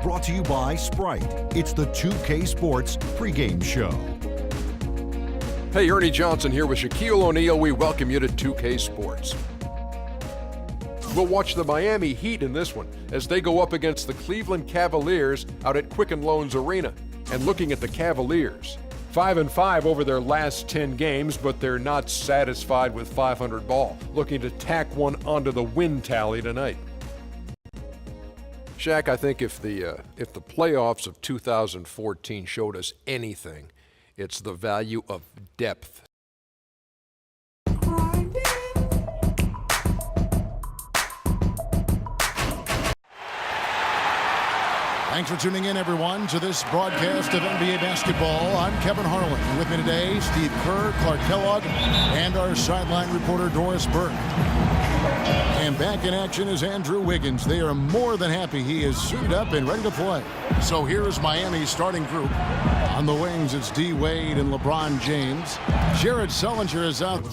Brought to you by Sprite. It's the 2K Sports pregame show. Hey, Ernie Johnson here with Shaquille O'Neal. We welcome you to 2K Sports. We'll watch the Miami Heat in this one as they go up against the Cleveland Cavaliers out at Quicken Loans Arena. And looking at the Cavaliers, 5-5 over their last 10 games, but they're not satisfied with 500 ball. Looking to tack one onto the win tally tonight. Shaq, I think if the playoffs of 2014 showed us anything, it's the value of depth. Thanks for tuning in, everyone, to this broadcast of NBA basketball. I'm Kevin Harlan. With me today, Steve Kerr, Clark Kellogg, and our sideline reporter, Doris Burke. And back in action is Andrew Wiggins. They are more than happy he is suited up and ready to play. So here is Miami's starting group. On the wings, it's D. Wade and LeBron James. Jared Sullinger is out.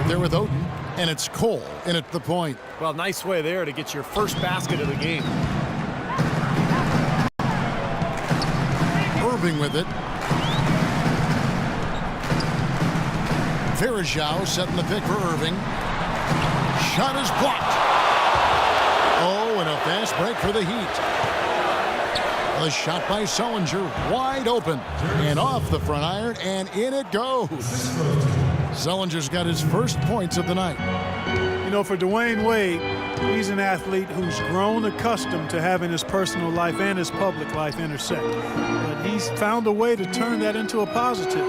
There with Oden, and it's Cole in at the point. Well, nice way there to get your first basket of the game. Irving with it. Varejao setting the pick for Irving. Shot is blocked. Oh, and a fast break for the Heat. A shot by Sullinger, wide open. And off the front iron, and in it goes. Sullinger's got his first points of the night. You know, for Dwayne Wade, he's an athlete who's grown accustomed to having his personal life and his public life intersect. But he's found a way to turn that into a positive,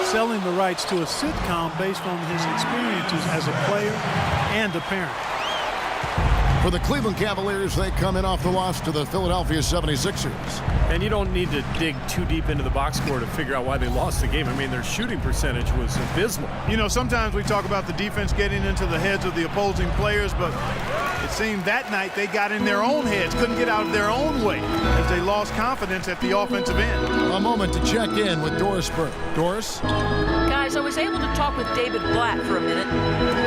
selling the rights to a sitcom based on his experiences as a player and a parent. For the Cleveland Cavaliers, they come in off the loss to the Philadelphia 76ers. And you don't need to dig too deep into the box score to figure out why they lost the game. I mean, their shooting percentage was abysmal. You know, sometimes we talk about the defense getting into the heads of the opposing players, but it seemed that night they got in their own heads, couldn't get out of their own way as they lost confidence at the offensive end. A moment to check in with Doris Burke. Doris? Guys, I was able to talk with David Blatt for a minute.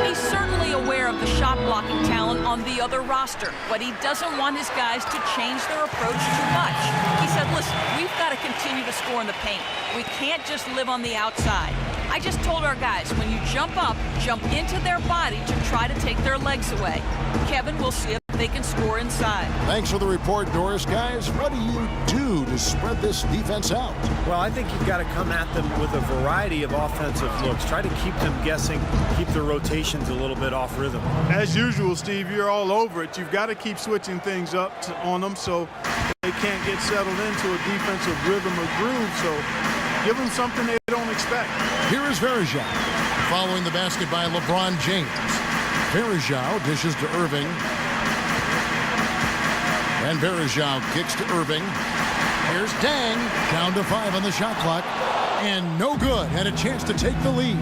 He's certainly aware of the shot blocking talent on the other roster, but he doesn't want his guys to change their approach too much. He said, listen, we've got to continue to score in the paint. We can't just live on the outside. I just told our guys, when you jump up, jump into their body to try to take their legs away. Kevin will see if they can score inside. Thanks for the report, Doris. Guys, what do you do to spread this defense out? Well, I think you've got to come at them with a variety of offensive looks. Try to keep them guessing, keep their rotations a little bit off rhythm. As usual, Steve, you're all over it. You've got to keep switching things up on them so they can't get settled into a defensive rhythm or groove. So give them something they don't expect. Here is Varejao, following the basket by LeBron James. Varejao dishes to Irving. And Varejao kicks to Irving. Here's Dang, down to 5 on the shot clock. And no good, and a chance to take the lead.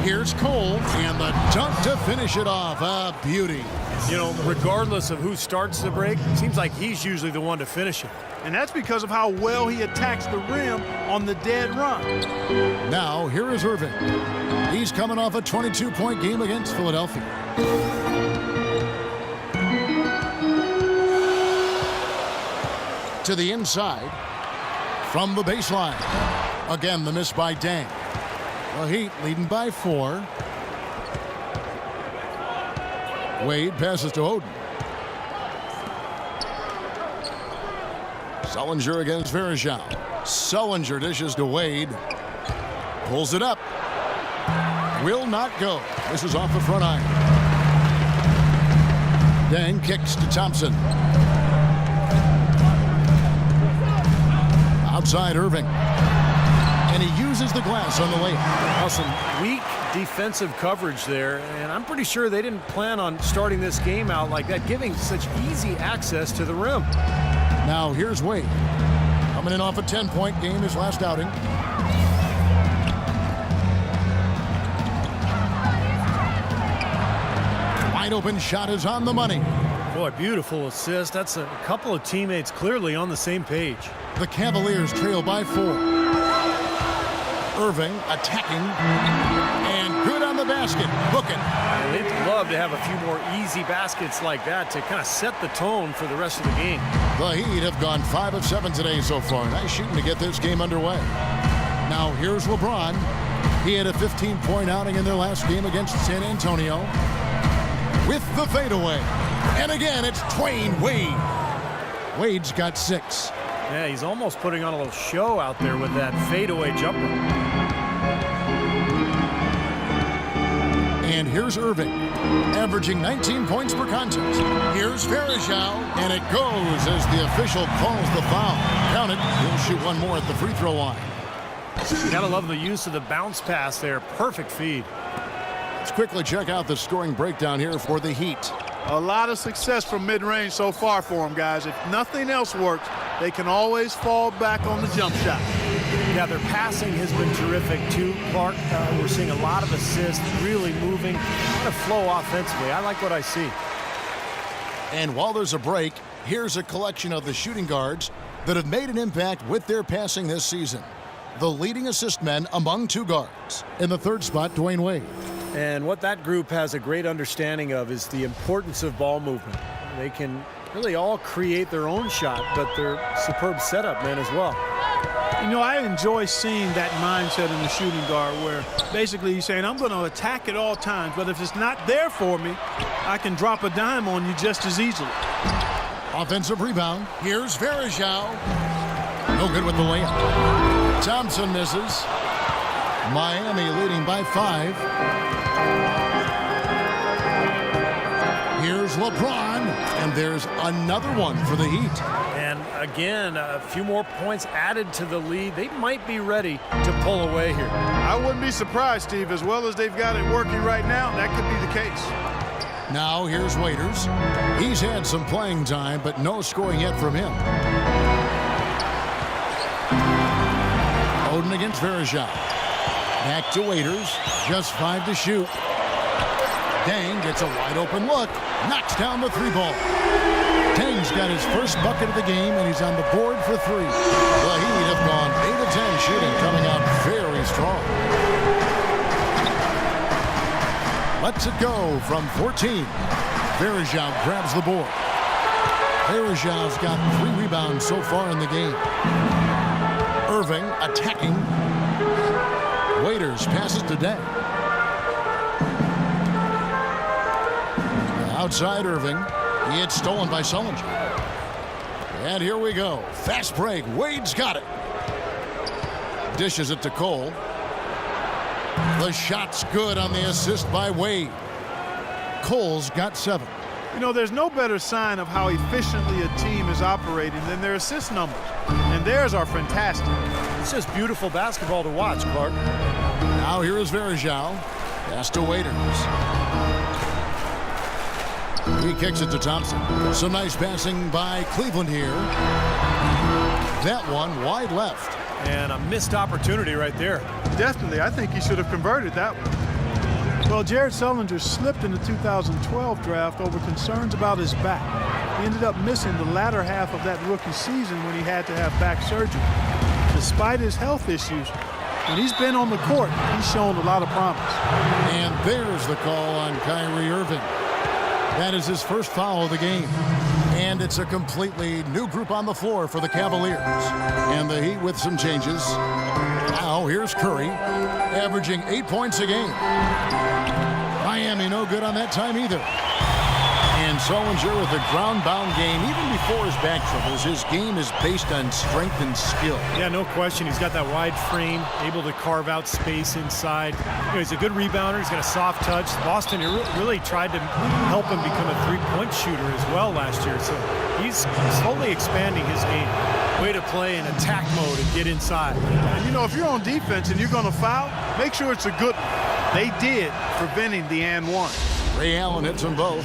Here's Cole, and the dunk to finish it off. A beauty. You know, regardless of who starts the break, it seems like he's usually the one to finish it. And that's because of how well he attacks the rim on the dead run. Now, here is Irving. He's coming off a 22-point game against Philadelphia. To the inside from the baseline. Again, the miss by Dang. The Heat leading by 4. Wade passes to Oden. Sullinger against Varejao. Sullinger dishes to Wade. Pulls it up. Will not go. This is off the front iron. Dang kicks to Thompson. Outside Irving. And and he uses the glass on the layup. Now some weak defensive coverage there, and I'm pretty sure they didn't plan on starting this game out like that, giving such easy access to the rim. Now here's Wade. Coming in off a 10-point game his last outing. Wide open shot is on the money. Boy, beautiful assist. That's a couple of teammates clearly on the same page. The Cavaliers trail by 4. Irving attacking and good on the basket. Booking. And they'd love to have a few more easy baskets like that to kind of set the tone for the rest of the game. The Heat have gone 5 of 7 today so far. Nice shooting to get this game underway. Now here's LeBron. He had a 15-point outing in their last game against San Antonio. With the fadeaway. And again, it's Dwayne Wade. Wade's got 6. Yeah, he's almost putting on a little show out there with that fadeaway jumper. And here's Irving, averaging 19 points per contest. Here's Varejao, and it goes as the official calls the foul. Count it. He'll shoot one more at the free throw line. You gotta love the use of the bounce pass there. Perfect feed. Let's quickly check out the scoring breakdown here for the Heat. A lot of success from mid-range so far for them, guys. If nothing else works, they can always fall back on the jump shot. Yeah, their passing has been terrific too, Clark. We're seeing a lot of assists, really moving, a lot of flow offensively. I like what I see. And while there's a break, here's a collection of the shooting guards that have made an impact with their passing this season. The leading assist men among 2 guards. In the 3rd spot, Dwayne Wade. And what that group has a great understanding of is the importance of ball movement. They can really all create their own shot, but they're superb setup men as well. You know, I enjoy seeing that mindset in the shooting guard where basically he's saying, I'm going to attack at all times, but if it's not there for me, I can drop a dime on you just as easily. Offensive rebound. Here's Varejao. No good with the layup. Thompson misses. Miami leading by 5. Here's LeBron, and there's another one for the Heat. And again, a few more points added to the lead. They might be ready to pull away here. I wouldn't be surprised, Steve. As well as they've got it working right now, that could be the case. Now here's Waiters. He's had some playing time, but no scoring yet from him. Oden against Varejao. Back to Waiters. Just 5 to shoot. Dang gets a wide open look. Knocks down the 3-ball. Dang's got his first bucket of the game, and he's on the board for 3. The Heat have gone 8 of 10 shooting, coming out very strong. Lets it go from 14. Varejao grabs the board. Varejao's got 3 rebounds so far in the game. Irving attacking. Waiters passes to Dang. Outside Irving. He had stolen by Sullinger. And here we go. Fast break. Wade's got it. Dishes it to Cole. The shot's good on the assist by Wade. Cole's got 7. You know, there's no better sign of how efficiently a team is operating than their assist numbers. And theirs are fantastic. It's just beautiful basketball to watch, Clark. Now here is Varejao. Pass to Waiters. He kicks it to Thompson. Some nice passing by Cleveland here. That one wide left. And a missed opportunity right there. Definitely. I think he should have converted that one. Well, Jared Sullinger slipped in the 2012 draft over concerns about his back. He ended up missing the latter half of that rookie season when he had to have back surgery. Despite his health issues, when he's been on the court, he's shown a lot of promise. And there's the call on Kyrie Irving. That is his first foul of the game. And it's a completely new group on the floor for the Cavaliers. And the Heat with some changes. Now here's Curry, averaging 8 points a game. Miami no good on that time either. And Sullinger with a ground-bound game. Even before his back troubles, his game is based on strength and skill. Yeah, no question. He's got that wide frame, able to carve out space inside. You know, he's a good rebounder. He's got a soft touch. Boston really tried to help him become a three-point shooter as well last year. So he's slowly expanding his game. Way to play in attack mode and get inside. And you know, if you're on defense and you're going to foul, make sure it's a good one. They did, preventing the and one. Ray Allen hits them both.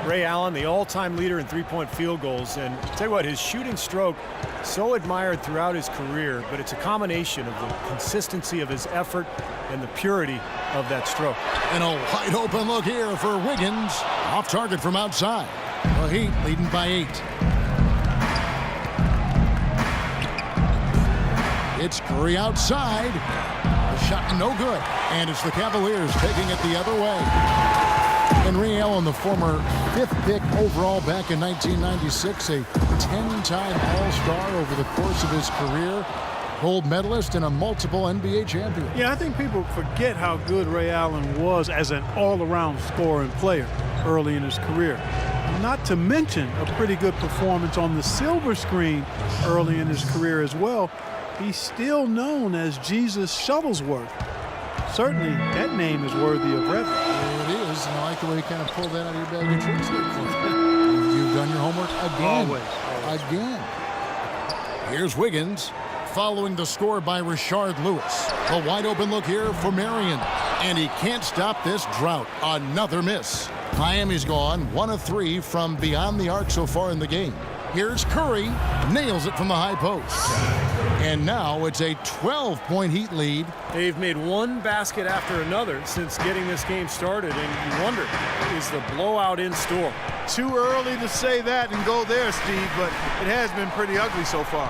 Ray Allen, the all-time leader in three-point field goals. And I'll tell you what, his shooting stroke, so admired throughout his career, but it's a combination of the consistency of his effort and the purity of that stroke. And a wide open look here for Wiggins. Off target from outside. The Heat leading by 8. It's Curry outside. The shot no good. And it's the Cavaliers taking it the other way. And Ray Allen, the former 5th pick overall back in 1996, a 10-time All-Star over the course of his career, gold medalist and a multiple NBA champion. Yeah, I think people forget how good Ray Allen was as an all-around scorer and player early in his career. Not to mention a pretty good performance on the silver screen early in his career as well. He's still known as Jesus Shuttlesworth. Certainly, that name is worthy of reverence. It is, and I like the way you kind of pulled that out of your bag of tricks there, Clint. You've done your homework again. Always. Again. Here's Wiggins, following the score by Rashard Lewis. A wide open look here for Marion, and he can't stop this drought. Another miss. Miami's gone 1 of 3 from beyond the arc so far in the game. Here's Curry, nails it from the high post. And now it's a 12-point Heat lead. They've made one basket after another since getting this game started, and you wonder, is the blowout in store? Too early to say that and go there, Steve, but it has been pretty ugly so far.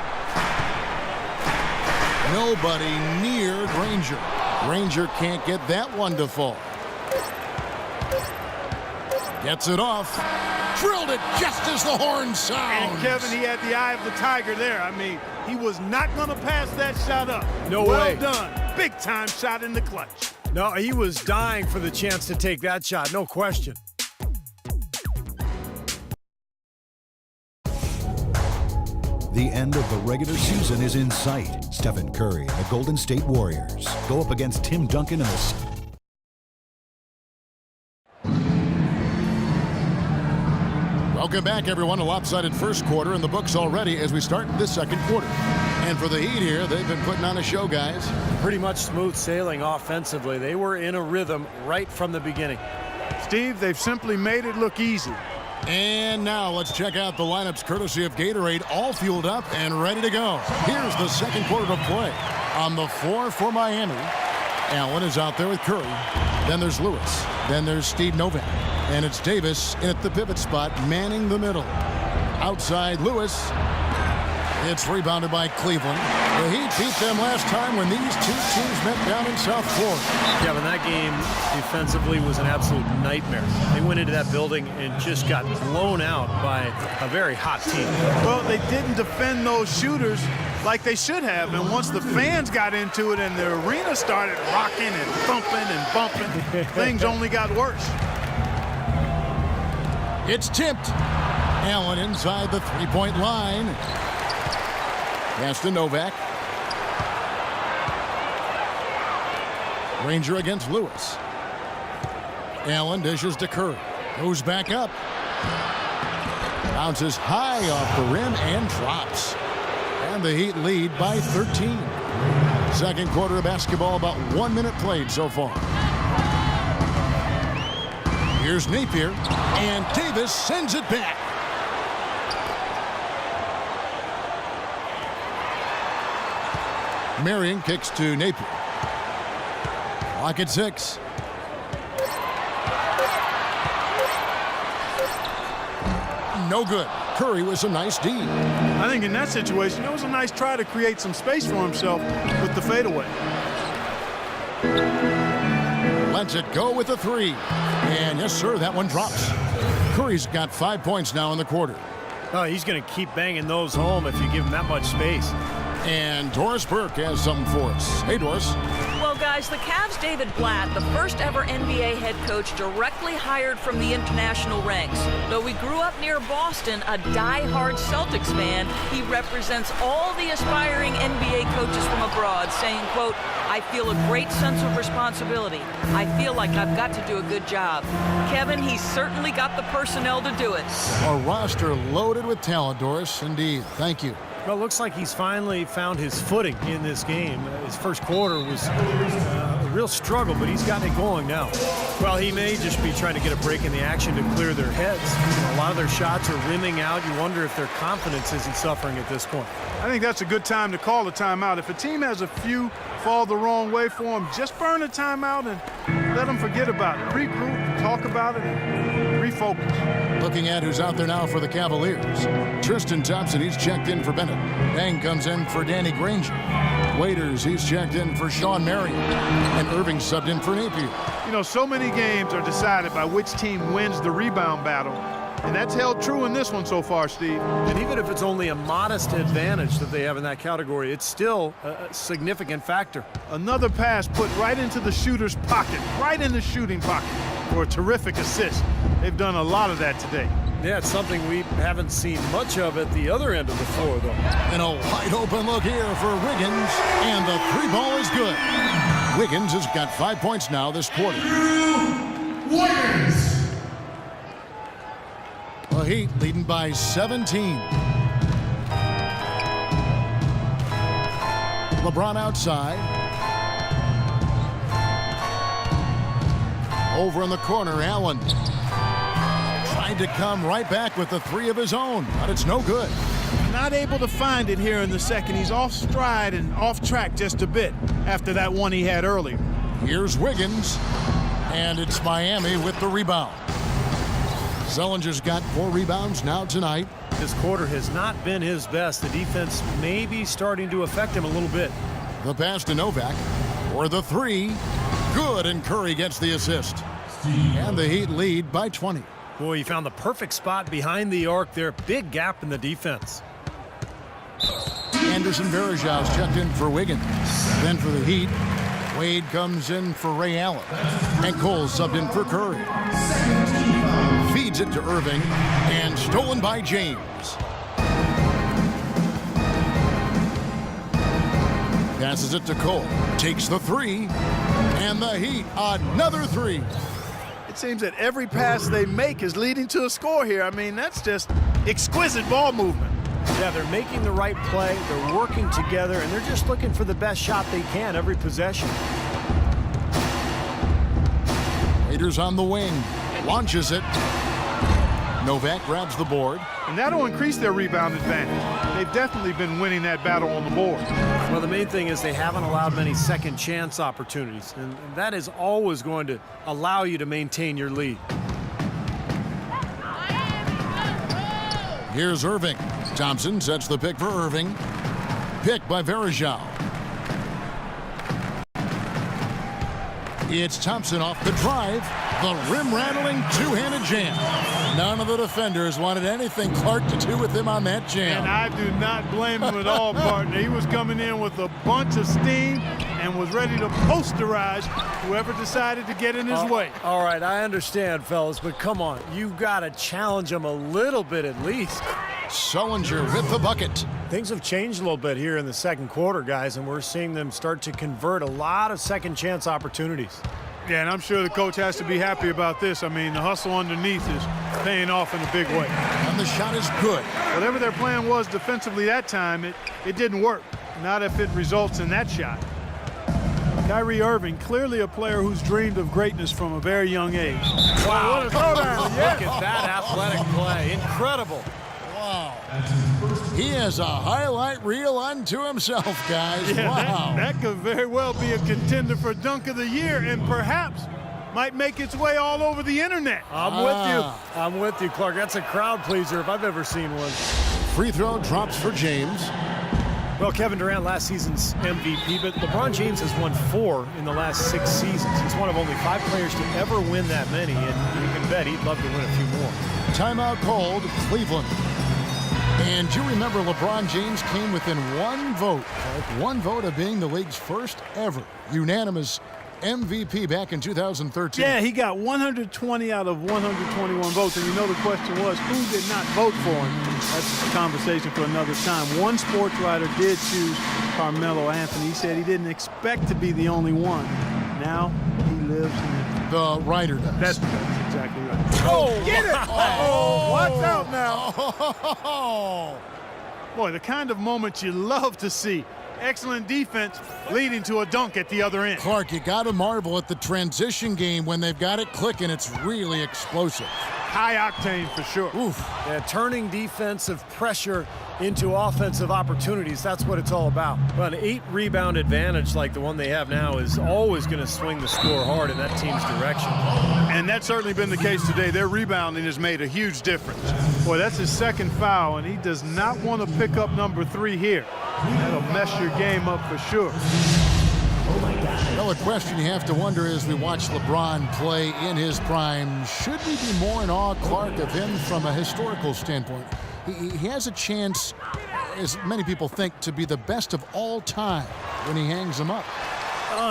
Nobody near Granger. Granger can't get that one to fall. Gets it off. Drilled it just as the horn sounds. And Kevin, he had the eye of the tiger there. I mean, he was not going to pass that shot up. No Well way. done. Big time shot in the clutch. No, he was dying for the chance to take that shot, no question. The end of the regular season is in sight. Stephen Curry and the Golden State Warriors go up against Tim Duncan and the... Welcome back, everyone. A lopsided first quarter in the books already as we start this second quarter. And for the Heat here, they've been putting on a show, guys. Pretty much smooth sailing offensively. They were in a rhythm right from the beginning. Steve, they've simply made it look easy. And now let's check out the lineups courtesy of Gatorade, all fueled up and ready to go. Here's the second quarter to play. On the floor for Miami, Allen is out there with Curry. Then there's Lewis. Then there's Steve Novak. And it's Davis in at the pivot spot, manning the middle. Outside Lewis. It's rebounded by Cleveland. The Heat beat them last time when these two teams met down in South Florida. Kevin, that game defensively was an absolute nightmare. They went into that building and just got blown out by a very hot team. Well, they didn't defend those shooters like they should have. And once the fans got into it and the arena started rocking and thumping and bumping, things only got worse. It's tipped. Allen inside the three-point line. Pass to Novak. Ranger against Lewis. Allen dishes to Curry. Goes back up. Bounces high off the rim and drops. And the Heat lead by 13. Second quarter of basketball, about 1 minute played so far. Here's Napier, and Davis sends it back. Marion kicks to Napier. Clock at 6. No good. Curry with some nice D. I think in that situation, it was a nice try to create some space for himself with the fadeaway. Lets it go with the 3. And yes, sir, that one drops. Curry's got 5 points now in the quarter. Oh, he's going to keep banging those home if you give him that much space. And Doris Burke has something for us. Hey, Doris. Well, guys, the Cavs' David Blatt, the first ever NBA head coach directly hired from the international ranks. Though he grew up near Boston, a die-hard Celtics fan, he represents all the aspiring NBA coaches from abroad, saying, quote, I feel a great sense of responsibility. I feel like I've got to do a good job. Kevin, he's certainly got the personnel to do it. A roster loaded with talent, Doris. Indeed. Thank you. Well, it looks like he's finally found his footing in this game. His first quarter was a real struggle, but he's gotten it going now. Well, he may just be trying to get a break in the action to clear their heads. A lot of their shots are rimming out. You wonder if their confidence isn't suffering at this point. I think that's a good time to call a timeout. If a team has a few fall the wrong way for them, just burn a timeout and let them forget about it. Regroup, talk about it, and refocus. Looking at who's out there now for the Cavaliers. Tristan Thompson, he's checked in for Bennett. Bang comes in for Danny Granger. Waiters, he's checked in for Sean Marion. And Irving subbed in for Napier. You know, so many games are decided by which team wins the rebound battle. And that's held true in this one so far, Steve. And even if it's only a modest advantage that they have in that category, it's still a significant factor. Another pass put right into the shooter's pocket, right in the shooting pocket for a terrific assist. They've done a lot of that today. Yeah, it's something we haven't seen much of at the other end of the floor, though. And a wide open look here for Wiggins, and the three ball is good. Wiggins has got 5 points now this quarter. Wiggins. The Heat leading by 17. LeBron outside. Over in the corner, Allen. Tried to come right back with the three of his own, but it's no good. Not able to find it here in the second. He's off stride and off track just a bit after that one he had earlier. Here's Wiggins, and it's Miami with the rebound. Zellinger's got 4 rebounds now tonight. This quarter has not been his best. The defense may be starting to affect him a little bit. The pass to Novak for the three. Good, and Curry gets the assist. And the Heat lead by 20. Boy, he found the perfect spot behind the arc there. Big gap in the defense. Anderson Varejau's checked in for Wiggins. Then for the Heat, Wade comes in for Ray Allen. And Cole subbed in for Curry. Feeds it to Irving, and stolen by James. Passes it to Cole. Takes the three, and the Heat another three. It seems that every pass they make is leading to a score here. I mean, that's just exquisite ball movement. Yeah, they're making the right play. They're working together, and they're just looking for the best shot they can every possession. Raiders on the wing. Launches it. Novak grabs the board. And that'll increase their rebound advantage. They've definitely been winning that battle on the board. Well, the main thing is they haven't allowed many second chance opportunities, and that is always going to allow you to maintain your lead. Here's Irving. Thompson sets the pick for Irving. Pick by Varejao. It's Thompson off the drive. The rim-rattling two-handed jam. None of the defenders wanted anything Clark to do with him on that jam. And I do not blame him at all, partner. He was coming in with a bunch of steam and was ready to posterize whoever decided to get in his way. All right, I understand, fellas, but come on. You've got to challenge him a little bit at least. Sullinger with the bucket. Things have changed a little bit here in the second quarter, guys, and we're seeing them start to convert a lot of second chance opportunities. Yeah, and I'm sure the coach has to be happy about this. I mean, the hustle underneath is paying off in a big way. And the shot is good. Whatever their plan was defensively that time, it didn't work. Not if it results in that shot. Kyrie Irving, clearly a player who's dreamed of greatness from a very young age. Wow, what a throwdown. Yeah. Look at that athletic play. Incredible. Wow. He has a highlight reel unto himself, guys. Yeah, wow. That could very well be a contender for Dunk of the Year and perhaps might make its way all over the internet. I'm with you, Clark. That's a crowd pleaser if I've ever seen one. Free throw drops for James. Well, Kevin Durant, last season's MVP, but LeBron James has won 4 in the last 6 seasons. He's one of only 5 players to ever win that many, and you can bet he'd love to win a few more. Timeout called, Cleveland. And you remember LeBron James came within one vote of being the league's first ever unanimous MVP back in 2013. Yeah, he got 120 out of 121 votes, and you know the question was, who did not vote for him? That's a conversation for another time. One sports writer did choose Carmelo Anthony. He said he didn't expect to be the only one. Now he lives in it. The writer does. That's exactly right. Oh, get it! Oh, watch out now. Boy, the kind of moments you love to see. Excellent defense leading to a dunk at the other end. Clark, you got to marvel at the transition game when they've got it clicking. It's really explosive. High octane for sure. Oof. Yeah, turning defensive pressure into offensive opportunities, that's what it's all about. Well, an 8-rebound advantage like the one they have now is always going to swing the score hard in that team's direction. And that's certainly been the case today. Their rebounding has made a huge difference. Boy, that's his second foul, and he does not want to pick up number 3 here. That'll mess your game up for sure. Well, a question you have to wonder as we watch LeBron play in his prime, should we be more in awe, Clark, of him from a historical standpoint? He has a chance, as many people think, to be the best of all time when he hangs them up.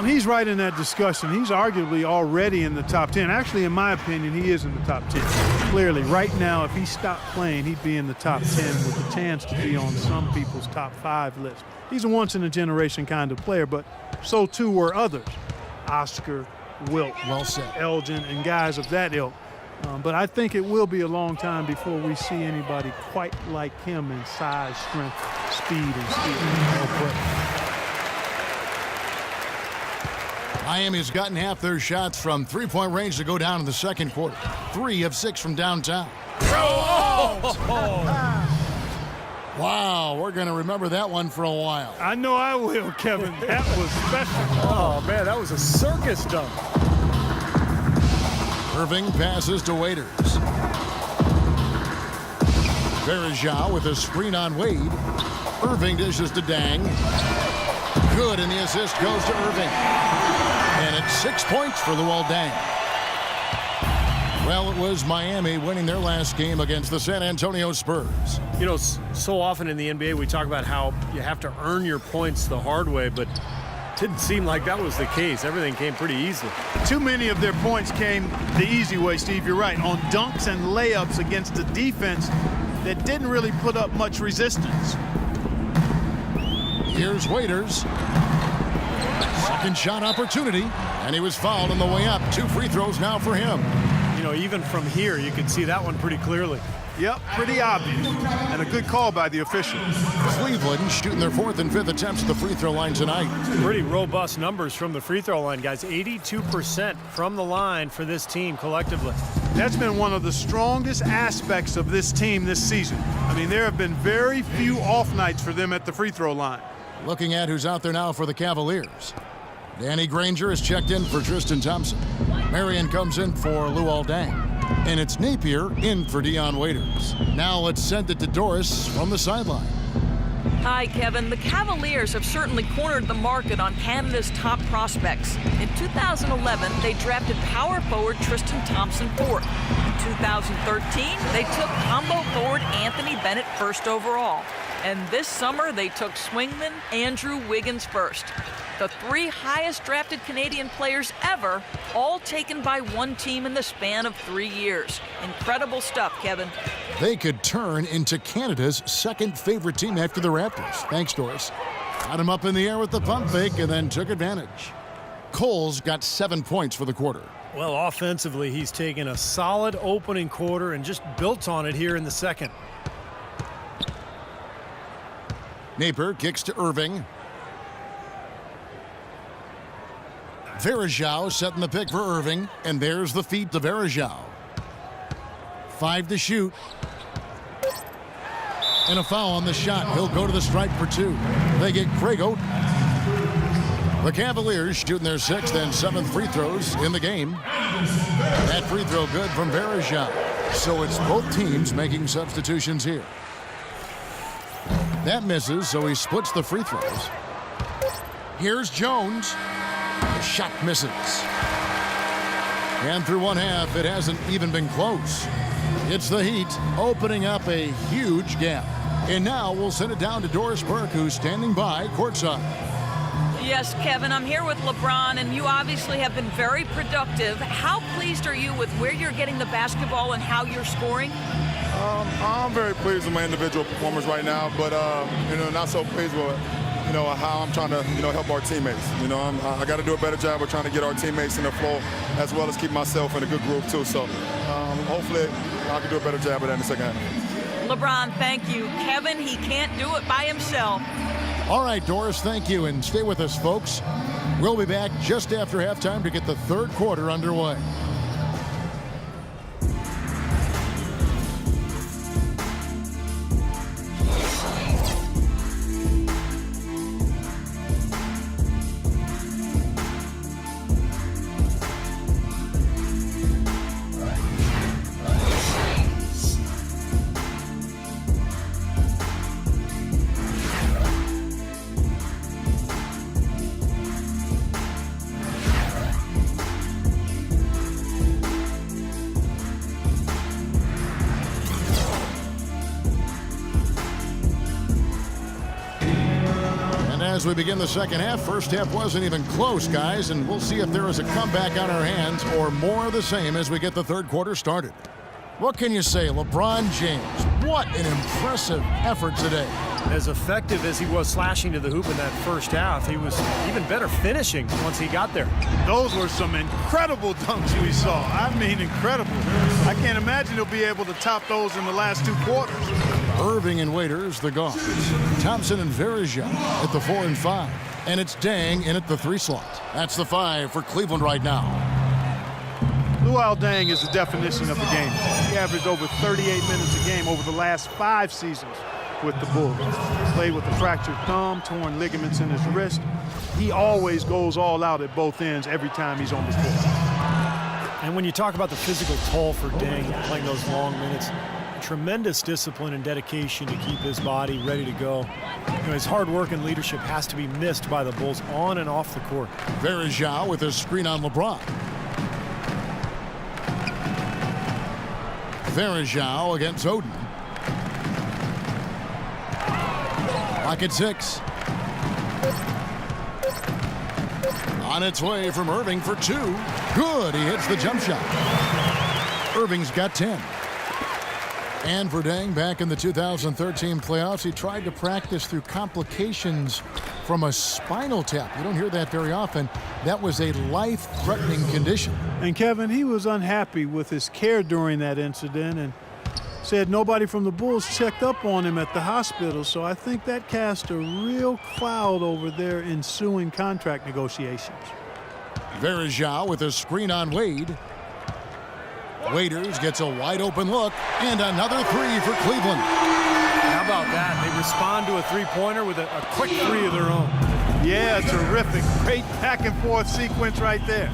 He's right in that discussion. He's arguably already in the top 10. Actually, in my opinion, he is in the top 10. Clearly, right now, if he stopped playing, he'd be in the top 10 with a chance to be on some people's top 5 list. He's a once-in-a-generation kind of player, but so too were others. Oscar, Wilt, Well said. Elgin, and guys of that ilk. But I think it will be a long time before we see anybody quite like him in size, strength, speed, and skill. Miami's gotten half their shots from three-point range to go down in the second quarter. 3 of 6 from downtown. Wow, we're going to remember that one for a while. I know I will, Kevin. That was special. Oh, man, that was a circus dunk. Irving passes to Waiters. Verajao with a screen on Wade. Irving dishes to Dang. Good, and the assist goes to Irving. And it's 6 points for Luol Deng. Well, it was Miami winning their last game against the San Antonio Spurs. You know, so often in the NBA we talk about how you have to earn your points the hard way, but it didn't seem like that was the case. Everything came pretty easily. Too many of their points came the easy way, Steve. You're right. On dunks and layups against a defense that didn't really put up much resistance. Here's Waiters. Second shot opportunity, and he was fouled on the way up. 2 free throws now for him. You know, even from here, you can see that one pretty clearly. Yep, pretty obvious. And a good call by the officials. Cleveland shooting their 4th and 5th attempts at the free throw line tonight. Pretty robust numbers from the free throw line, guys. 82% from the line for this team collectively. That's been one of the strongest aspects of this team this season. I mean, there have been very few off nights for them at the free throw line. Looking at who's out there now for the Cavaliers. Danny Granger is checked in for Tristan Thompson. Marion comes in for Luol Deng. And it's Napier in for Dion Waiters. Now let's send it to Doris from the sideline. Hi, Kevin. The Cavaliers have certainly cornered the market on Canada's top prospects. In 2011, they drafted power forward Tristan Thompson 4th. In 2013, they took combo forward Anthony Bennett 1st overall. And this summer, they took swingman Andrew Wiggins 1st. The 3 highest drafted Canadian players ever, all taken by one team in the span of 3 years. Incredible stuff, Kevin. They could turn into Canada's 2nd favorite team after the Raptors. Thanks, Doris. Got him up in the air with the pump fake and then took advantage. Cole's got 7 points for the quarter. Well, offensively, he's taken a solid opening quarter and just built on it here in the second. Napier kicks to Irving. Verajao setting the pick for Irving, and there's the feed to Verajao. 5 to shoot. And a foul on the shot. He'll go to the stripe for 2. They get Crago. The Cavaliers shooting their 6th and 7th free throws in the game. That free throw good from Verajao. So it's both teams making substitutions here. That misses, so he splits the free throws. Here's Jones. The shot misses. And through one half, it hasn't even been close. It's the Heat opening up a huge gap. And now we'll send it down to Doris Burke, who's standing by courtside. Yes, Kevin, I'm here with LeBron, and you obviously have been very productive. How pleased are you with where you're getting the basketball and how you're scoring? I'm very pleased with my individual performance right now, but not so pleased with how I'm trying to help our teammates. I got to do a better job of trying to get our teammates in the flow as well as keep myself in a good groove too. So hopefully I can do a better job of that in the second half. LeBron, thank you. Kevin, he can't do it by himself. All right, Doris, thank you, and stay with us, folks. We'll be back just after halftime to get the third quarter underway. As we begin the second half, first half wasn't even close, guys, and we'll see if there is a comeback on our hands or more of the same as we get the third quarter started. What can you say, LeBron James? What an impressive effort today. As effective as he was slashing to the hoop in that first half, he was even better finishing once he got there. Those were some incredible dunks we saw. I mean, incredible. I can't imagine he'll be able to top those in the last two quarters. Irving and Waiters, the guards. Thompson and Verija at the 4 and 5. And it's Deng in at the 3 slot. That's the 5 for Cleveland right now. Luol Deng is the definition of the game. He averaged over 38 minutes a game over the last 5 seasons with the Bulls. Played with a fractured thumb, torn ligaments in his wrist. He always goes all out at both ends every time he's on the court. And when you talk about the physical toll for Deng playing those long minutes, tremendous discipline and dedication to keep his body ready to go. His hard work and leadership has to be missed by the Bulls on and off the court. Verija with a screen on LeBron. Verija against Oden. Pocket 6. On its way from Irving for 2. Good, he hits the jump shot. Irving's got 10. And for Deng, back in the 2013 playoffs, he tried to practice through complications from a spinal tap. You don't hear that very often. That was a life-threatening condition. And Kevin, he was unhappy with his care during that incident and said nobody from the Bulls checked up on him at the hospital. So I think that cast a real cloud over their ensuing contract negotiations. Verija with a screen on Wade. Waiters gets a wide open look, and another 3 for Cleveland. How about that? They respond to a three-pointer with a quick 3 of their own. Yeah, terrific. Great back and forth sequence right there.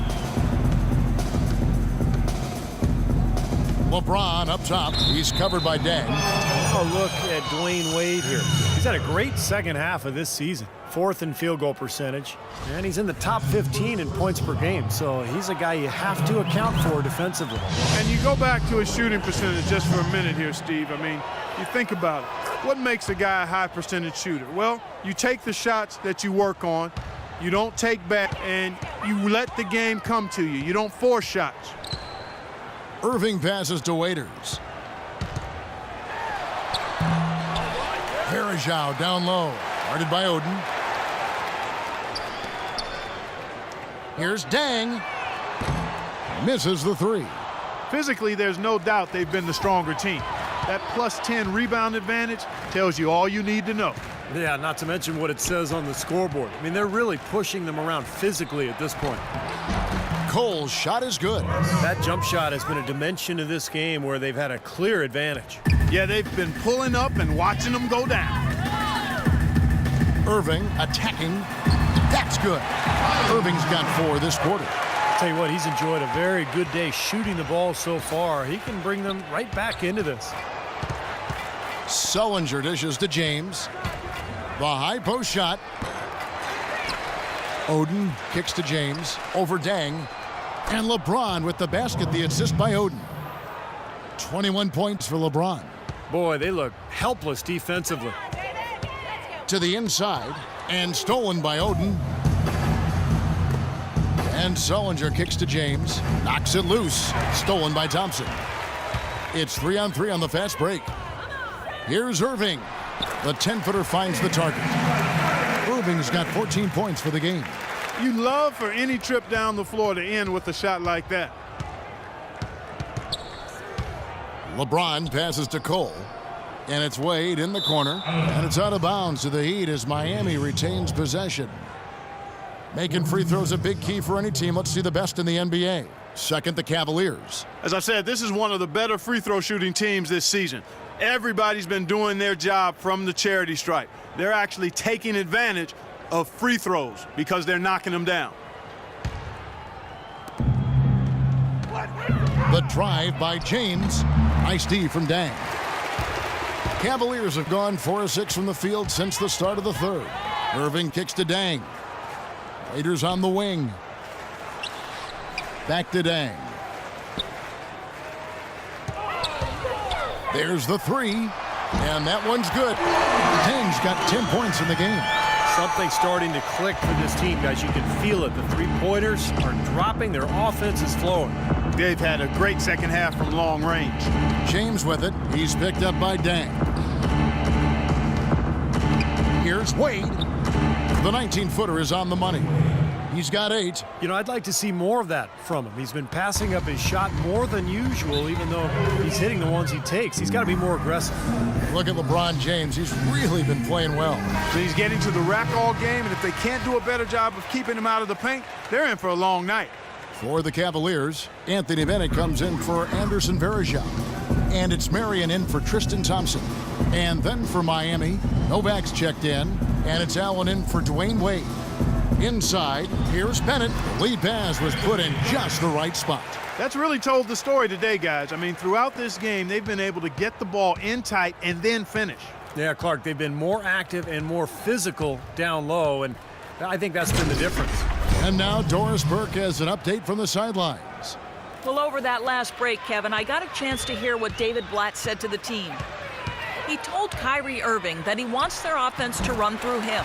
LeBron up top. He's covered by Deng. Oh, look at Dwayne Wade here. He's had a great second half of this season. 4th in field goal percentage, and he's in the top 15 in points per game. So he's a guy you have to account for defensively. And you go back to his shooting percentage just for a minute here, Steve. I mean, you think about it. What makes a guy a high percentage shooter? Well, you take the shots that you work on, you don't take back, and you let the game come to you. You don't force shots. Irving passes to Waiters. Verija down low. Guarded by Oden. Here's Deng. Misses the 3. Physically, there's no doubt they've been the stronger team. That plus 10 rebound advantage tells you all you need to know. Yeah, not to mention what it says on the scoreboard. I mean, they're really pushing them around physically at this point. Cole's shot is good. That jump shot has been a dimension of this game where they've had a clear advantage. Yeah, they've been pulling up and watching them go down. Irving attacking. That's good. Irving's got 4 this quarter. Tell you what, he's enjoyed a very good day shooting the ball so far. He can bring them right back into this. Sullinger dishes to James. The high post shot. Oden kicks to James. Over Deng. And LeBron with the basket, the assist by Oden. 21 points for LeBron. Boy, they look helpless defensively. To the inside, and stolen by Oden. And Sullinger kicks to James. Knocks it loose. Stolen by Thompson. It's 3-on-3 on the fast break. Here's Irving. The 10-footer finds the target. Irving's got 14 points for the game. You love for any trip down the floor to end with a shot like that. LeBron passes to Cole. And it's Wade in the corner. And it's out of bounds to the Heat as Miami retains possession. Making free throws a big key for any team. Let's see the best in the NBA. Second, the Cavaliers. As I said, this is one of the better free throw shooting teams this season. Everybody's been doing their job from the charity stripe. They're actually taking advantage of free throws because they're knocking them down. The drive by James. Nice D from Dang. Cavaliers have gone 4 of 6 from the field since the start of the third. Irving kicks to Dang. Raiders on the wing. Back to Dang. There's the three. And that one's good. Dang's got 10 points in the game. Something starting to click for this team, guys. You can feel it. The three-pointers are dropping. Their offense is flowing. They've had a great second half from long range. James with it. He's picked up by Dang. Here's Wade. The 19-footer is on the money. He's got 8. You know, I'd like to see more of that from him. He's been passing up his shot more than usual, even though he's hitting the ones he takes. He's got to be more aggressive. Look at LeBron James. He's really been playing well. So he's getting to the rack all game, and if they can't do a better job of keeping him out of the paint, they're in for a long night. For the Cavaliers, Anthony Bennett comes in for Anderson Varejao. And it's Marion in for Tristan Thompson. And then for Miami, Novak's checked in, and it's Allen in for Dwayne Wade. Inside, here's Bennett. The lead pass was put in just the right spot. That's really told the story today, guys. I mean, throughout this game, they've been able to get the ball in tight and then finish. Yeah, Clark, they've been more active and more physical down low, and I think that's been the difference. And now Doris Burke has an update from the sidelines. Well, over that last break, Kevin, I got a chance to hear what David Blatt said to the team. He told Kyrie Irving that he wants their offense to run through him.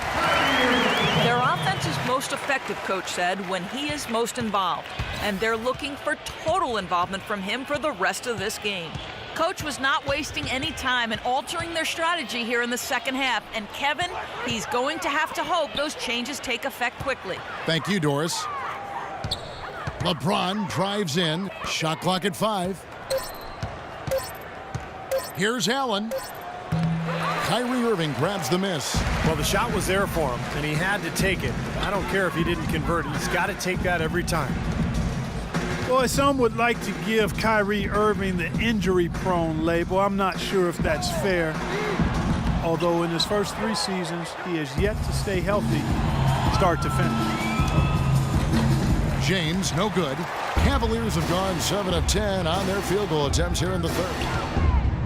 Their offense is most effective, Coach said, when he is most involved. And they're looking for total involvement from him for the rest of this game. Coach was not wasting any time in altering their strategy here in the second half. And Kevin, he's going to have to hope those changes take effect quickly. Thank you, Doris. LeBron drives in. Shot clock at 5. Here's Allen. Kyrie Irving grabs the miss. Well, the shot was there for him, and he had to take it. I don't care if he didn't convert it. He's got to take that every time. Boy, some would like to give Kyrie Irving the injury-prone label. I'm not sure if that's fair. Although in his first 3 seasons, he has yet to stay healthy start to finish. James, no good. Cavaliers have gone 7 of 10 on their field goal attempts here in the third.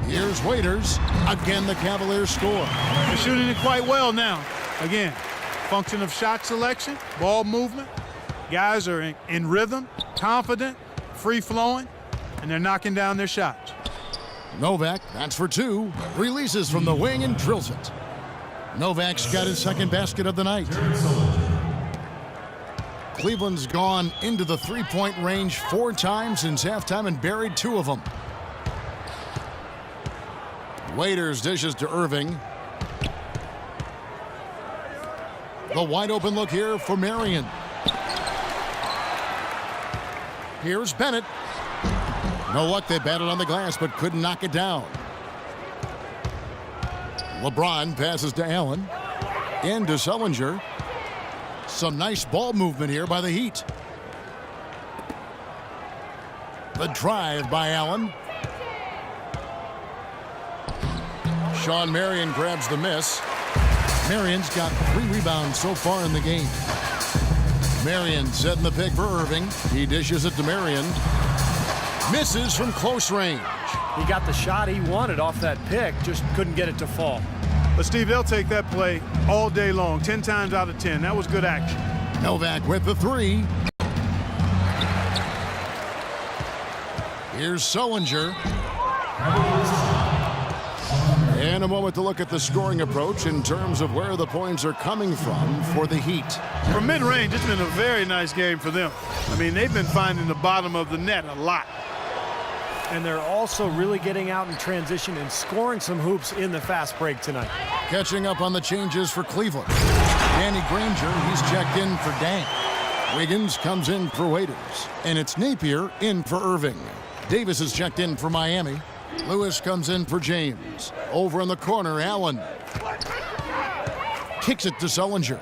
Here's Waiters. Again, the Cavaliers score. They're shooting it quite well now. Again, function of shot selection, ball movement. Guys are in rhythm, confident, free-flowing, and they're knocking down their shots. Novak, that's for 2. Releases from the wing and drills it. Novak's got his second basket of the night. Cleveland's gone into the three-point range 4 times since halftime and buried 2 of them. Waiters dishes to Irving. The wide open look here for Marion. Here's Bennett. No luck, they battled on the glass but couldn't knock it down. LeBron passes to Allen. Into Sullinger. Some nice ball movement here by the Heat. The drive by Allen. Sean Marion grabs the miss. Marion's got 3 rebounds so far in the game. Marion setting the pick for Irving. He dishes it to Marion. Misses from close range. He got the shot he wanted off that pick, just couldn't get it to fall. But, Steve, they'll take that play all day long, 10 times out of 10. That was good action. Novak with the 3. Here's Sullinger. And a moment to look at the scoring approach in terms of where the points are coming from for the Heat. From mid-range, it's been a very nice game for them. I mean, they've been finding the bottom of the net a lot. And they're also really getting out in transition and scoring some hoops in the fast break tonight. Catching up on the changes for Cleveland. Danny Granger, he's checked in for Dang. Wiggins comes in for Waiters. And it's Napier in for Irving. Davis is checked in for Miami. Lewis comes in for James. Over in the corner, Allen. Kicks it to Sullinger.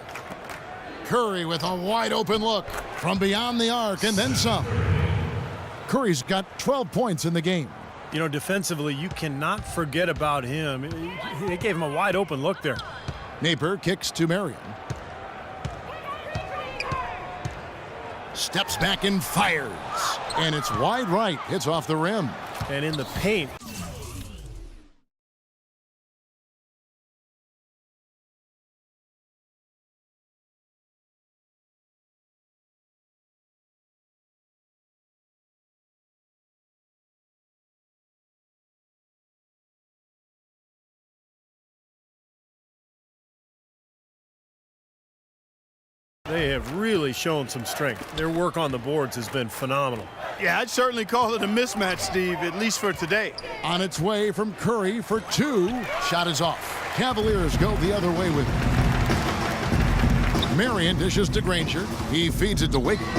Curry with a wide open look from beyond the arc and then some. Curry's got 12 points in the game. You know, defensively, you cannot forget about him. They gave him a wide open look there. Napier kicks to Marion. Steps back and fires. And it's wide right. Hits off the rim. And in the paint. They have really shown some strength. Their work on the boards has been phenomenal. Yeah, I'd certainly call it a mismatch, Steve, at least for today. On its way from Curry for two. Shot is off. Cavaliers go the other way with it. Marion dishes to Granger. He feeds it to Wiggins.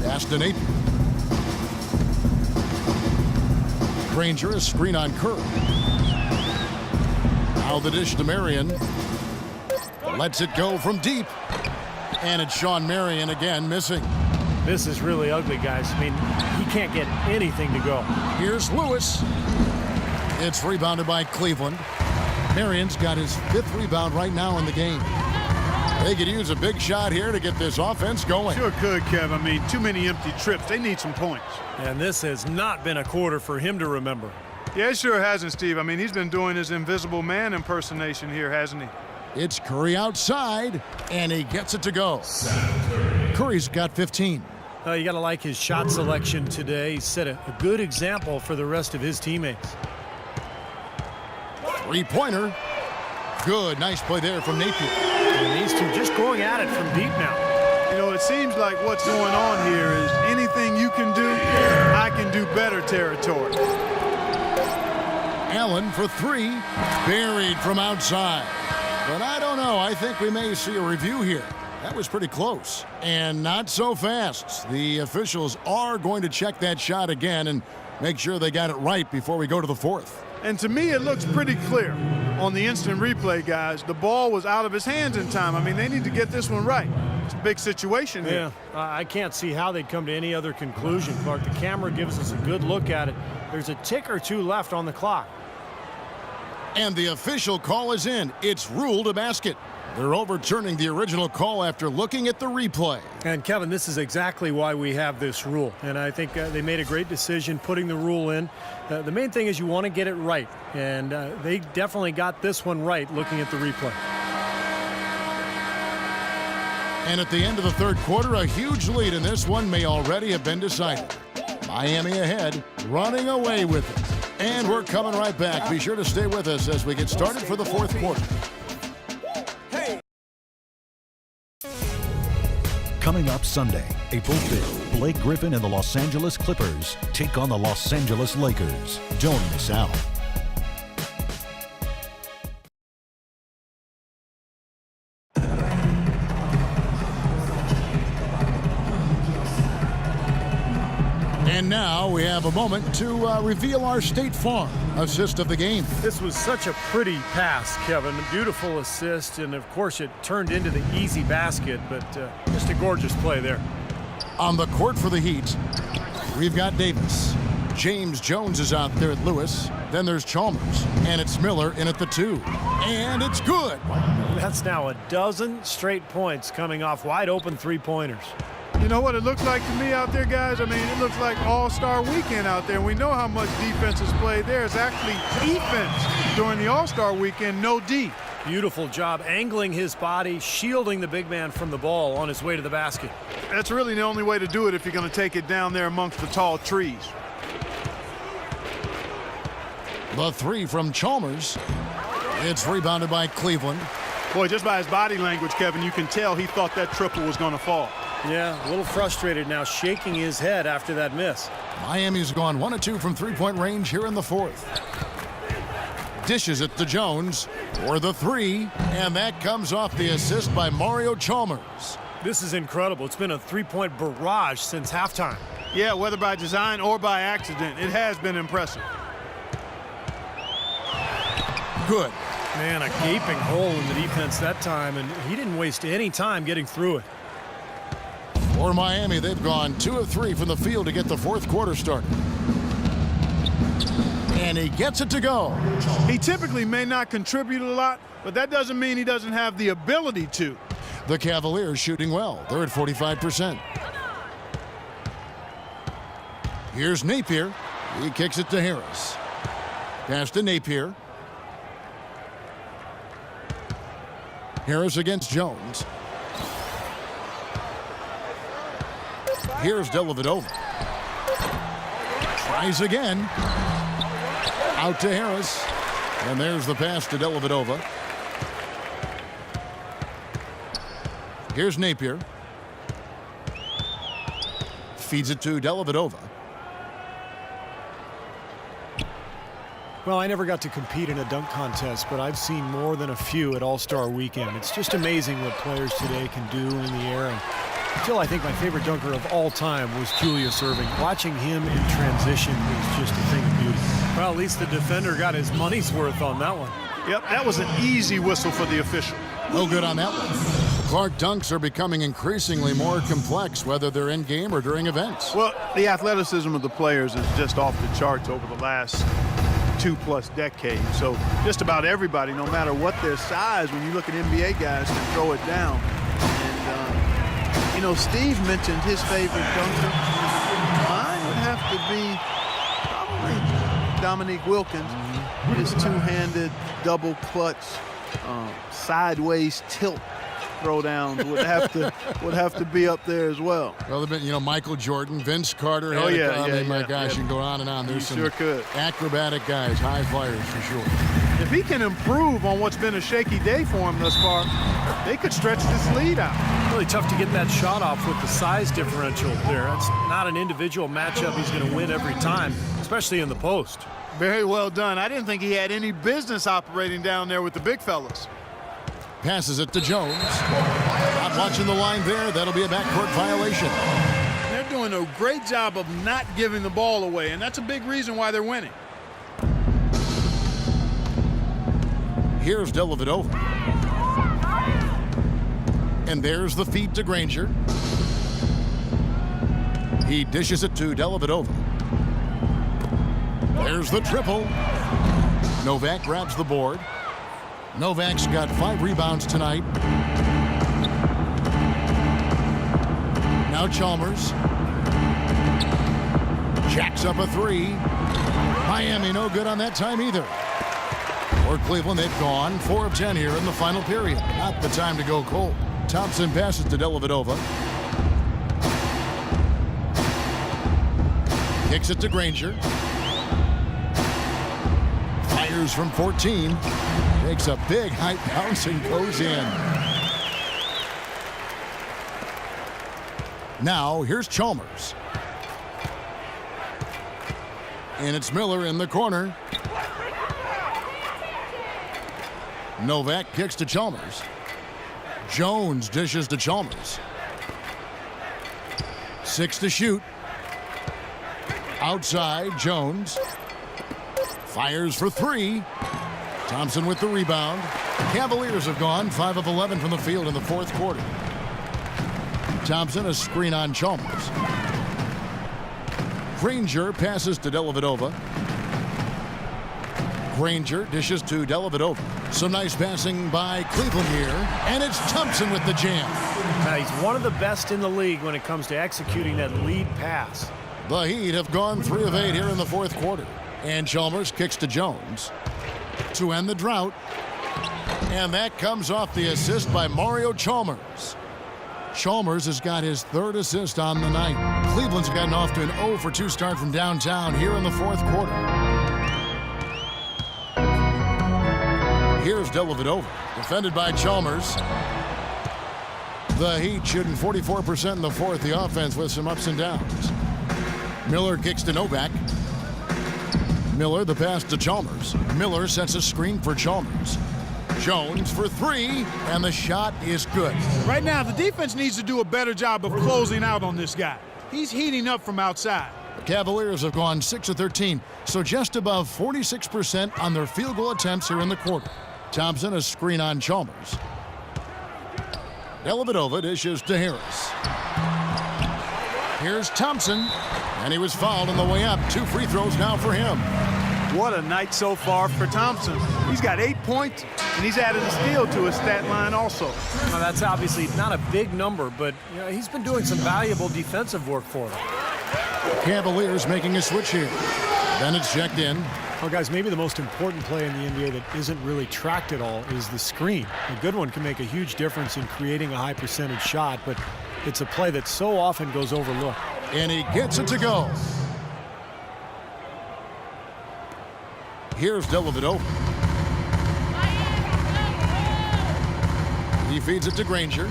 Ashton Napier. Granger, a screen on Curry. Now the dish to Marion. Lets it go from deep. And it's Sean Marion again missing. This is really ugly, guys. I mean, he can't get anything to go. Here's Lewis. It's rebounded by Cleveland. Marion's got his 5th rebound right now in the game. They could use a big shot here to get this offense going. Sure could, Kev. I mean, too many empty trips. They need some points. And this has not been a quarter for him to remember. Yeah, it sure hasn't, Steve. I mean, he's been doing his invisible man impersonation here, hasn't he? It's Curry outside, and he gets it to go. Curry's got 15. You got to like his shot selection today. He set a good example for the rest of his teammates. Three-pointer. Good. Nice play there from Napier. And these two just going at it from deep now. You know, it seems like what's going on here is anything you can do, I can do better territory. Allen for three. Buried from outside. But I don't know. I think we may see a review here. That was pretty close. And not so fast. The officials are going to check that shot again and make sure they got it right before we go to the fourth. And to me, it looks pretty clear on the instant replay, guys. The ball was out of his hands in time. I mean, they need to get this one right. It's a big situation here. Yeah, I can't see how they'd come to any other conclusion, Clark. The camera gives us a good look at it. There's a tick or two left on the clock. And the official call is in. It's ruled a basket. They're overturning the original call after looking at the replay. And, Kevin, this is exactly why we have this rule. And I think they made a great decision putting the rule in. The main thing is you want to get it right. And they definitely got this one right looking at the replay. And at the end of the third quarter, a huge lead in this one may already have been decided. Miami ahead, running away with it. And we're coming right back. Be sure to stay with us as we get started for the fourth quarter. Coming up Sunday, April 5th, Blake Griffin and the Los Angeles Clippers take on the Los Angeles Lakers. Don't miss out. And now we have a moment to reveal our State Farm assist of the game. This was such a pretty pass, Kevin. A beautiful assist, and of course it turned into the easy basket, but just a gorgeous play there. On the court for the Heat, we've got Davis. James Jones is out there at Lewis. Then there's Chalmers, and it's Miller in at the 2. And it's good. That's now a dozen straight points coming off wide open three-pointers. You know what it looks like to me out there, guys? I mean, it looks like All-Star Weekend out there. We know how much defense is played there. It's actually defense during the All-Star Weekend, no D. Beautiful job angling his body, shielding the big man from the ball on his way to the basket. That's really the only way to do it if you're going to take it down there amongst the tall trees. The three from Chalmers. It's rebounded by Cleveland. Boy, just by his body language, Kevin, you can tell he thought that triple was going to fall. Yeah, a little frustrated now, shaking his head after that miss. Miami's gone 1 of 2 from three-point range here in the fourth. Dishes it to Jones for the three, and that comes off the assist by Mario Chalmers. This is incredible. It's been a three-point barrage since halftime. Yeah, whether by design or by accident, it has been impressive. Good. Man, a gaping hole in the defense that time, and he didn't waste any time getting through it. For Miami, they've gone 2 of 3 from the field to get the fourth quarter started. And he gets it to go. He typically may not contribute a lot, but that doesn't mean he doesn't have the ability to. The Cavaliers shooting well. They're at 45%. Here's Napier. He kicks it to Harris. Pass to Napier. Harris against Jones. Here's Dellavedova. Tries again. Out to Harris. And there's the pass to Dellavedova. Here's Napier. Feeds it to Dellavedova. Well, I never got to compete in a dunk contest, but I've seen more than a few at All-Star Weekend. It's just amazing what players today can do in the air. And still, I think my favorite dunker of all time was Julius Erving. Watching him in transition is just a thing of beauty. Well, at least the defender got his money's worth on that one. Yep, that was an easy whistle for the official. No good on that one. Clark dunks are becoming increasingly more complex, whether they're in game or during events. Well, the athleticism of the players is just off the charts over the last 2+ decades. So just about everybody, no matter what their size, when you look at NBA guys, can throw it down. And, you know, Steve mentioned his favorite dunker. Mine would have to be probably Dominique Wilkins. His two-handed double clutch, sideways tilt throwdowns would have to be up there as well. Well, you know, Michael Jordan, Vince Carter. My gosh, you can go on and on. There's some acrobatic guys, high flyers for sure. If he can improve on what's been a shaky day for him thus far, they could stretch this lead out. Really tough to get that shot off with the size differential there. It's not an individual matchup he's going to win every time, especially in the post. Very well done. I didn't think he had any business operating down there with the big fellas. Passes it to Jones. Not watching the line there. That'll be a backcourt violation. They're doing a great job of not giving the ball away, and that's a big reason why they're winning. Here's Dellavedova. And there's the feed to Granger. He dishes it to Dellavedova. There's the triple. Novak grabs the board. Novak's got 5 rebounds tonight. Now Chalmers. Jacks up a 3. Miami no good on that time either. For Cleveland, they've gone 4 of 10 here in the final period. Not the time to go cold. Thompson passes to Dellavedova. Kicks it to Granger. Fires from 14. Takes a big high bounce and goes in. Now here's Chalmers. And it's Miller in the corner. Novak kicks to Chalmers. Jones dishes to Chalmers. 6 to shoot. Outside, Jones. Fires for 3. Thompson with the rebound. Cavaliers have gone 5 of 11 from the field in the fourth quarter. Thompson a screen on Chalmers. Granger passes to Dellavedova. Granger dishes to Dellavedova. Some nice passing by Cleveland here. And it's Thompson with the jam. Now, he's one of the best in the league when it comes to executing that lead pass. The Heat have gone 3 of 8 here in the fourth quarter. And Chalmers kicks to Jones to end the drought. And that comes off the assist by Mario Chalmers. Chalmers has got his 3rd assist on the night. Cleveland's gotten off to an 0 for 2 start from downtown here in the 4th quarter. Here's Dellavedova, defended by Chalmers. The Heat shooting 44% in the 4th. The offense with some ups and downs. Miller kicks to Novak. Miller, the pass to Chalmers. Miller sets a screen for Chalmers. Jones for 3, and the shot is good. Right now, the defense needs to do a better job of closing out on this guy. He's heating up from outside. The Cavaliers have gone 6 of 13, so just above 46% on their field goal attempts here in the quarter. Thompson, a screen on Chalmers. Dellavedova dishes to Harris. Here's Thompson, and he was fouled on the way up. 2 free throws now for him. What a night so far for Thompson. He's got 8 points, and he's added a steal to his stat line also. Well, that's obviously not a big number, but he's been doing some valuable defensive work for them. Cavaliers making a switch here. Bennett's checked in. Well, guys, maybe the most important play in the NBA that isn't really tracked at all is the screen. A good one can make a huge difference in creating a high percentage shot, but it's a play that so often goes overlooked. And he gets it to go. Here's Dellavedova. He feeds it to Granger.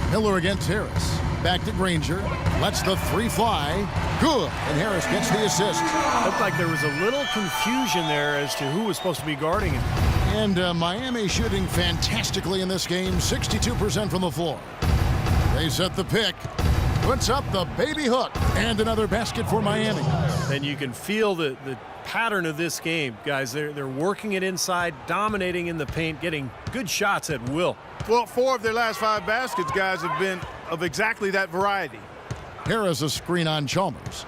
Miller against Harris. Back to Granger. Lets the 3 fly. Good. And Harris gets the assist. Looked like there was a little confusion there as to who was supposed to be guarding him. And Miami shooting fantastically in this game. 62% from the floor. They set the pick. Puts up the baby hook. And another basket for Miami. And you can feel the pattern of this game, guys. They're working it inside, dominating in the paint, getting good shots at will. Well, 4 of their last 5 baskets, guys, have been of exactly that variety. Harris a screen on Chalmers.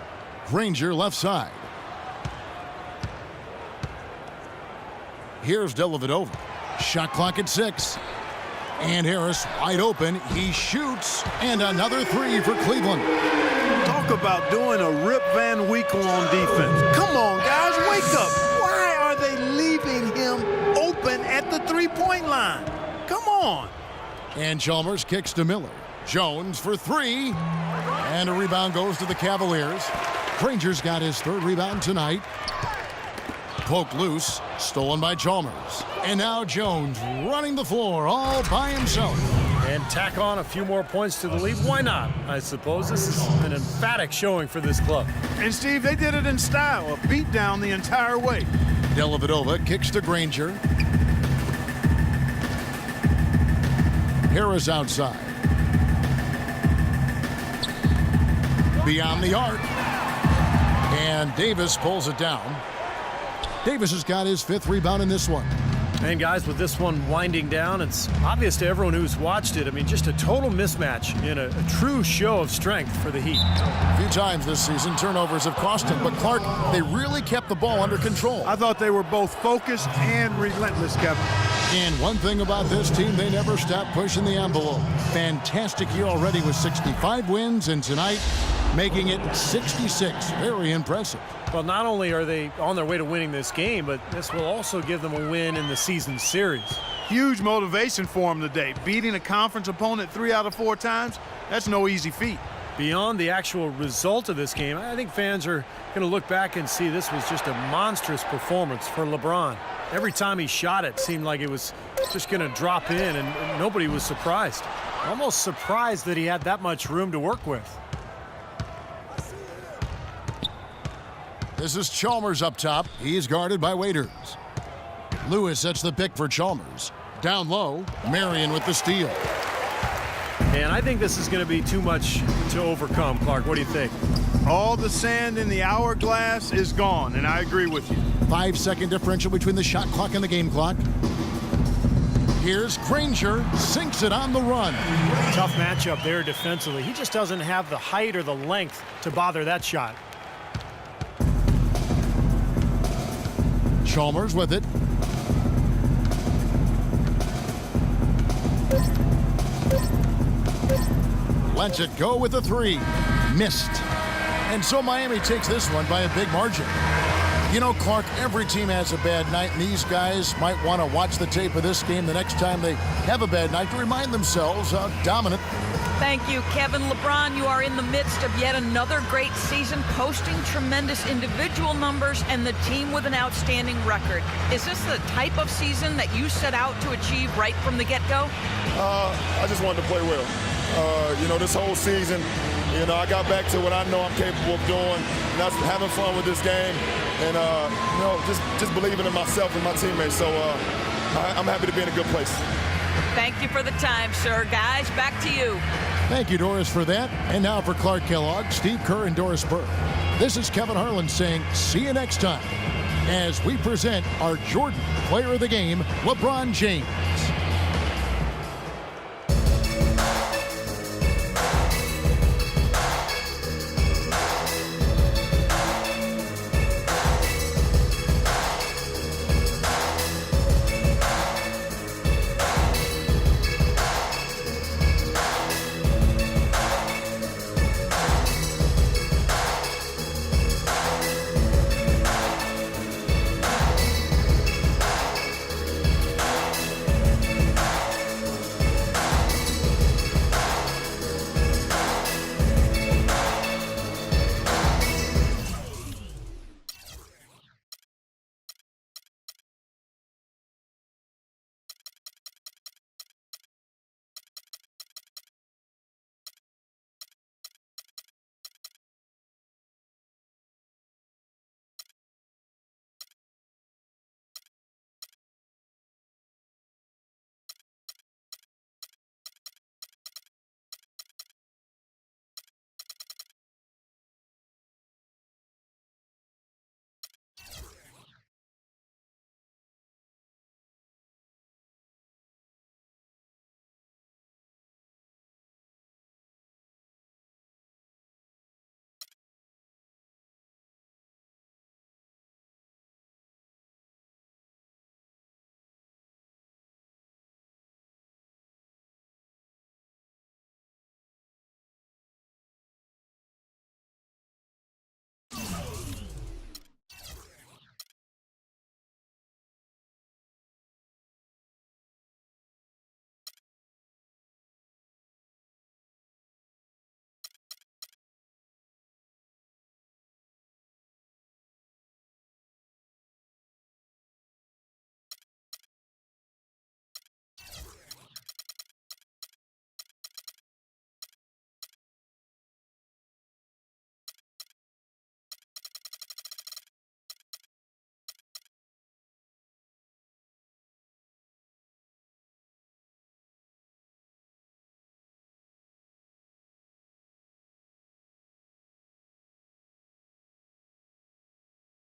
Granger left side. Here's Dellavedova. Shot clock at 6. And Harris wide open. He shoots. And another 3 for Cleveland. Talk about doing a Rip Van Winkle on defense. Come on, guys, wake up. Why are they leaving him open at the 3-point line? Come on. And Chalmers kicks to Miller. Jones for 3. And a rebound goes to the Cavaliers. Granger's got his 3rd rebound tonight. Poke loose. Stolen by Chalmers. And now Jones running the floor all by himself. And tack on a few more points to the lead. Why not? I suppose this is an emphatic showing for this club. And, Steve, they did it in style. A beat down the entire way. Dellavedova kicks to Granger. Harris outside. Beyond the arc. And Davis pulls it down. Davis has got his 5th rebound in this one. And guys, with this one winding down, it's obvious to everyone who's watched it. I mean, just a total mismatch in a true show of strength for the Heat. A few times this season, turnovers have cost him, but Clark, they really kept the ball under control. I thought they were both focused and relentless, Kevin. And one thing about this team, they never stop pushing the envelope. Fantastic year already with 65 wins, and tonight making it 66. Very impressive. Well, not only are they on their way to winning this game, but this will also give them a win in the season series. Huge motivation for them today. Beating a conference opponent 3 out of 4 times, that's no easy feat. Beyond the actual result of this game, I think fans are going to look back and see this was just a monstrous performance for LeBron. Every time he shot it seemed like it was just going to drop in, and nobody was surprised. Almost surprised that he had that much room to work with. This is Chalmers up top. He's guarded by Waiters. Lewis sets the pick for Chalmers. Down low, Marion with the steal. And I think this is going to be too much to overcome, Clark. What do you think? All the sand in the hourglass is gone, and I agree with you. 5-second differential between the shot clock and the game clock. Here's Granger, sinks it on the run. Tough matchup there defensively. He just doesn't have the height or the length to bother that shot. Chalmers with it. Lets it go with a 3. Missed. And so Miami takes this one by a big margin. You know, Clark, every team has a bad night, and these guys might want to watch the tape of this game the next time they have a bad night to remind themselves how dominant. Thank you, Kevin. LeBron, you are in the midst of yet another great season, posting tremendous individual numbers and the team with an outstanding record. Is this the type of season that you set out to achieve right from the get-go? I just wanted to play well. You know, this whole season, you know, I got back to what I know I'm capable of doing, and that's having fun with this game, and you know, just believing in myself and my teammates. So I'm happy to be in a good place. Thank you for the time, sir. Guys, back to you. Thank you, Doris, for that. And now for Clark Kellogg, Steve Kerr, and Doris Burke. This is Kevin Harlan saying see you next time as we present our Jordan Player of the Game, LeBron James.